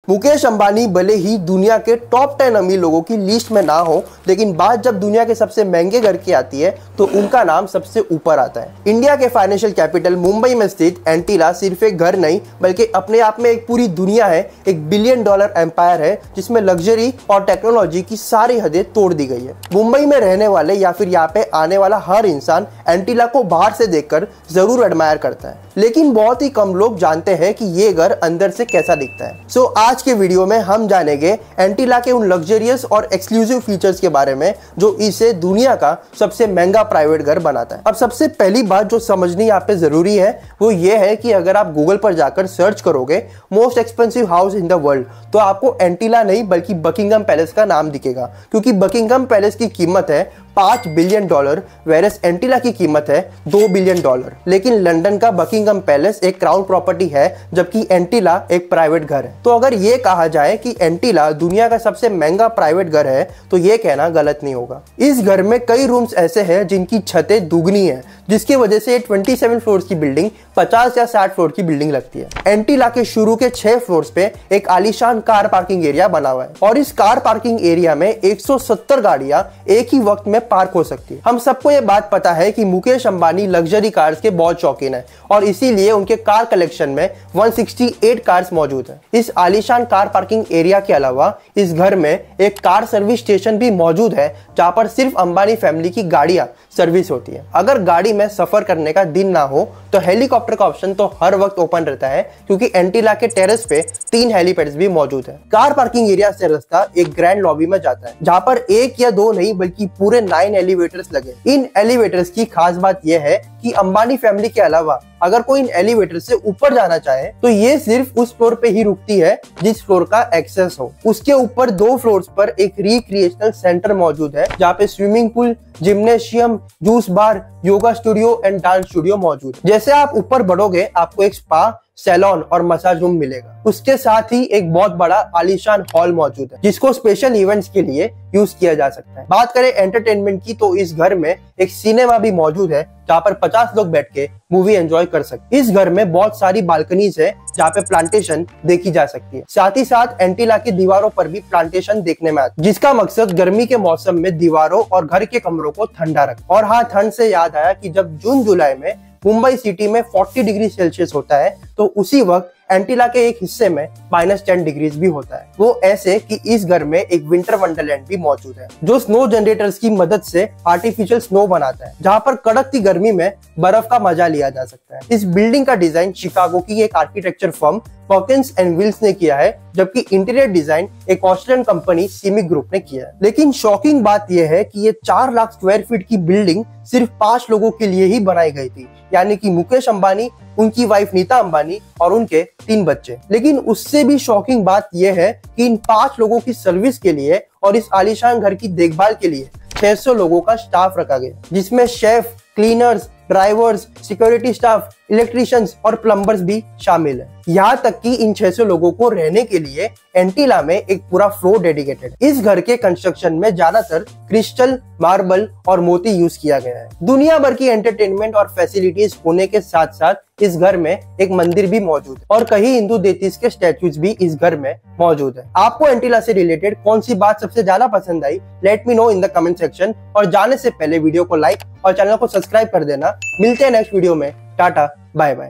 मुकेश अंबानी भले ही दुनिया के टॉप 10 अमीर लोगों की लिस्ट में ना हो, लेकिन बात जब दुनिया के सबसे महंगे घर की आती है तो उनका नाम सबसे ऊपर आता है। इंडिया के फाइनेंशियल कैपिटल मुंबई में स्थित एंटीला सिर्फ एक घर नहीं बल्कि अपने आप में एक पूरी दुनिया है, एक $1 बिलियन एम्पायर है जिसमें लग्जरी और टेक्नोलॉजी की सारी हदें तोड़ दी गई है। मुंबई में रहने वाले या फिर यहाँ पे आने वाला हर इंसान एंटीला को बाहर से देखकर जरूर एडमायर करता है, लेकिन बहुत ही कम लोग जानते हैं कि ये घर अंदर से कैसा दिखता है। सो आज के वीडियो में हम जानेंगे एंटीला के उन लग्जरियस और एक्सक्लूसिव फीचर्स के बारे में जो इसे दुनिया का सबसे महंगा प्राइवेट घर बनाता है। अब सबसे पहली बात जो समझनी यहाँ पे जरूरी है वो ये है कि अगर आप गूगल पर जाकर सर्च करोगे most expensive house in the world तो आपको एंटीला नहीं बल्कि बकिंगम पैलेस का नाम दिखेगा, क्योंकि बकिंगम पैलेस की कीमत है $5 बिलियन, वेरस एंटीला की कीमत है $2 बिलियन। लेकिन लंदन का बकिंगम पैलेस एक क्राउन प्रॉपर्टी है जबकि एंटीला एक प्राइवेट घर है। तो अगर ये कहा जाए कि एंटीला दुनिया का सबसे महंगा प्राइवेट घर है तो ये कहना गलत नहीं होगा। इस घर में कई रूम्स ऐसे हैं जिनकी छतें दुगनी है, जिसकी वजह से 27 फ्लोर्स की बिल्डिंग 50 या 60 फ्लोर की बिल्डिंग लगती है। एंटीला के शुरू के 6 फ्लोर्स पे एक आलीशान कार पार्किंग एरिया बना हुआ है और इस कार पार्किंग एरिया में 170 गाड़ियां एक ही वक्त में पार्क हो सकती है। हम सबको ये बात पता है कि मुकेश अंबानी लग्जरी कार्स के बहुत शौकीन है और इसीलिए उनके कार कलेक्शन में 168 कार्स मौजूद है। इस आलीशान कार पार्किंग एरिया के अलावा इस घर में एक कार सर्विस स्टेशन भी मौजूद है जहां पर सिर्फ अंबानी फैमिली की गाड़ियां सर्विस होती है। अगर गाड़ी में सफर करने का दिन ना हो तो हेलीकॉप्टर का ऑप्शन तो हर वक्त ओपन रहता है, क्योंकि एंटीला के टेरेस पे 3 हेलीपैड्स भी मौजूद है। कार पार्किंग एरिया से रास्ता एक ग्रैंड लॉबी में जाता है जहां पर 1 या 2 नहीं बल्कि पूरे 9 एलिवेटर्स लगे। इन एलिवेटर्स की खास बात यह है कि अंबानी फैमिली के अलावा अगर कोई इन एलिवेटर से ऊपर जाना चाहे तो ये सिर्फ उस फ्लोर पे ही रुकती है जिस फ्लोर का एक्सेस हो। उसके ऊपर 2 फ्लोर्स पर एक रिक्रिएशनल सेंटर मौजूद है जहाँ पे swimming pool, gymnasium, juice bar, yoga studio and dance studio मौजूद है। जैसे आप ऊपर बढ़ोगे आपको एक स्पा, सैलून और मसाज रूम मिलेगा। उसके साथ ही एक बहुत बड़ा आलीशान हॉल मौजूद है जिसको स्पेशल इवेंट्स के लिए यूज किया जा सकता है। बात करें एंटरटेनमेंट की तो इस घर में एक सिनेमा भी मौजूद है जहाँ पर 50 लोग बैठ के मूवी एंजॉय कर सकते हैं। इस घर में बहुत सारी बालकनीज है जहाँ पे प्लांटेशन देखी जा सकती है। साथ ही साथ एंटीला की दीवारों पर भी प्लांटेशन देखने में आता है, जिसका मकसद गर्मी के मौसम में दीवारों और घर के कमरों को ठंडा रखना। और हाँ, ठंड से याद आया कि जब जून जुलाई में मुंबई सिटी में 40 डिग्री सेल्सियस होता है तो उसी वक्त एंटीला के एक हिस्से में -10 डिग्रीज भी होता है। वो ऐसे कि इस घर में एक विंटर वंडरलैंड भी मौजूद है जो स्नो जनरेटर्स की मदद से आर्टिफिशियल स्नो बनाता है, जहाँ पर कड़कती गर्मी में बर्फ का मजा लिया जा सकता है। इस बिल्डिंग का डिजाइन शिकागो की एक architecture firm Perkins and Wills ने किया है, जबकि इंटीरियर डिजाइन एक ऑस्ट्रेलियन कंपनी सीमिक ग्रुप ने किया है। लेकिन शॉकिंग बात यह है कि ये 4 लाख स्क्वायर फीट की बिल्डिंग सिर्फ 5 लोगों के लिए ही बनाई गई थी, यानी कि मुकेश अंबानी, उनकी वाइफ नीता अंबानी और उनके 3 बच्चे। लेकिन उससे भी शॉकिंग बात यह है कि इन 5 लोगों की सर्विस के लिए और इस आलीशान घर की देखभाल के लिए 600 लोगों का स्टाफ रखा गया, जिसमें chef, cleaners, drivers, security staff, electricians और प्लम्बर्स भी शामिल है। यहाँ तक कि इन 600 लोगों को रहने के लिए एंटीला में एक पूरा फ्लोर डेडिकेटेड है। इस घर के कंस्ट्रक्शन में ज्यादातर क्रिस्टल, मार्बल और मोती यूज किया गया है। दुनिया भर की एंटरटेनमेंट और फैसिलिटीज होने के साथ साथ इस घर में एक मंदिर भी मौजूद है और कई हिंदू देवताओं के स्टैचूज भी इस घर में मौजूद है। आपको एंटीला से रिलेटेड कौन सी बात सबसे ज्यादा पसंद आई, let me know in the comment section. और जाने से पहले वीडियो को लाइक और चैनल को सब्सक्राइब कर देना। मिलते हैं नेक्स्ट वीडियो में। Tata, bye bye.